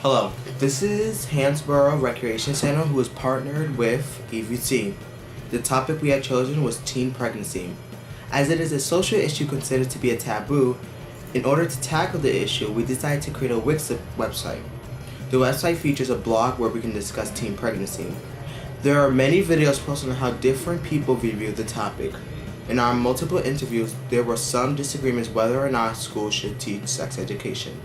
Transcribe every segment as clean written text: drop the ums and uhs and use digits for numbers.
Hello, this is Hansborough Recreation Center who is partnered with EVC. The topic we had chosen was teen pregnancy. As it is a social issue considered to be a taboo, in order to tackle the issue, we decided to create a Wix website. The website features a blog where we can discuss teen pregnancy. There are many videos posted on how different people view the topic. In our multiple interviews, there were some disagreements whether or not schools should teach sex education.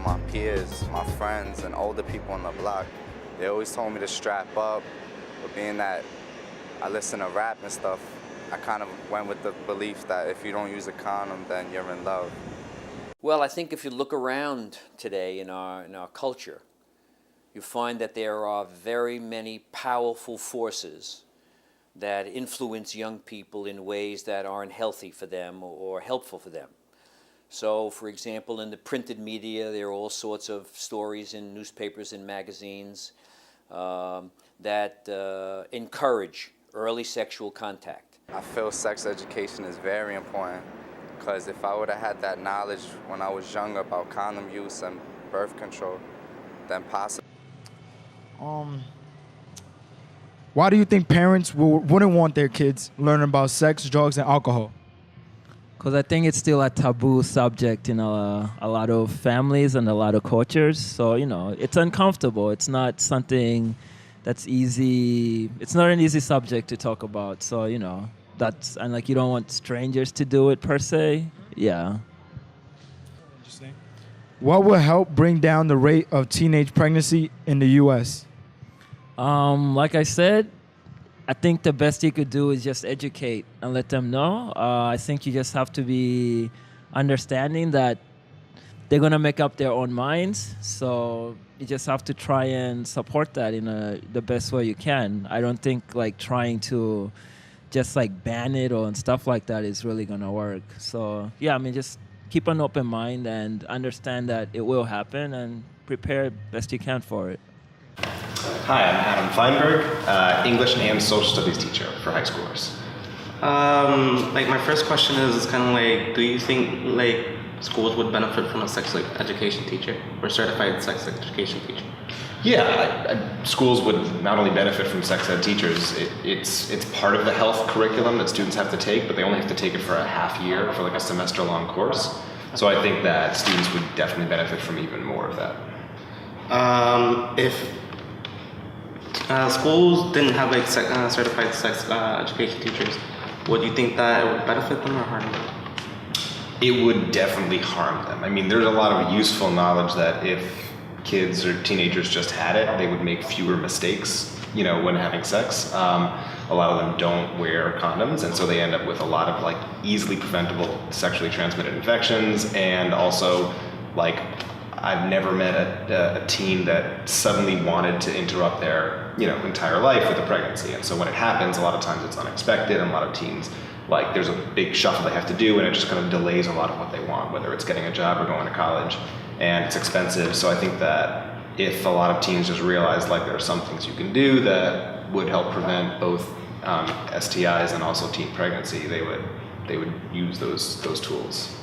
My peers, my friends, and older people on the block, they always told me to strap up, but being that I listen to rap and stuff, I kind of went with the belief that if you don't use a condom, then you're in love. Well, I think if you look around today in our culture, you find that there are very many powerful forces that influence young people in ways that aren't healthy for them or helpful for them. So, for example, in the printed media, there are all sorts of stories in newspapers and magazines that encourage early sexual contact. I feel sex education is very important because if I would have had that knowledge when I was younger about condom use and birth control, then possibly. Why do you think parents wouldn't want their kids learning about sex, drugs, and alcohol? Because I think it's still a taboo subject in a lot of families and a lot of cultures. So, it's uncomfortable. It's not something that's easy. It's not an easy subject to talk about. So, and you don't want strangers to do it per se. Yeah. Interesting. What will help bring down the rate of teenage pregnancy in the U.S.? Like I said, I think the best you could do is just educate and let them know. I think you just have to be understanding that they're going to make up their own minds. So you just have to try and support that in the best way you can. I don't think trying to just ban it and stuff like that is really going to work. So yeah, just keep an open mind and understand that it will happen and prepare best you can for it. Hi, I'm Adam Feinberg, English and Social Studies teacher for high schoolers. My first question is kind of do you think schools would benefit from a sex education teacher or certified sex education teacher? Yeah, schools would not only benefit from sex ed teachers, it's part of the health curriculum that students have to take, but they only have to take it for a half year, for a semester-long course. So I think that students would definitely benefit from even more of that. If schools didn't have certified sex education teachers, would you think that it would benefit them or harm them? It would definitely harm them. There's a lot of useful knowledge that if kids or teenagers just had it, they would make fewer mistakes, when having sex. A lot of them don't wear condoms, and so they end up with a lot of easily preventable sexually transmitted infections, and also I've never met a teen that suddenly wanted to interrupt their entire life with a pregnancy. And so when it happens, a lot of times it's unexpected, and a lot of teens, there's a big shuffle they have to do, and it just kind of delays a lot of what they want, whether it's getting a job or going to college, and it's expensive. So I think that if a lot of teens just realize there are some things you can do that would help prevent both STIs and also teen pregnancy, they would use those tools.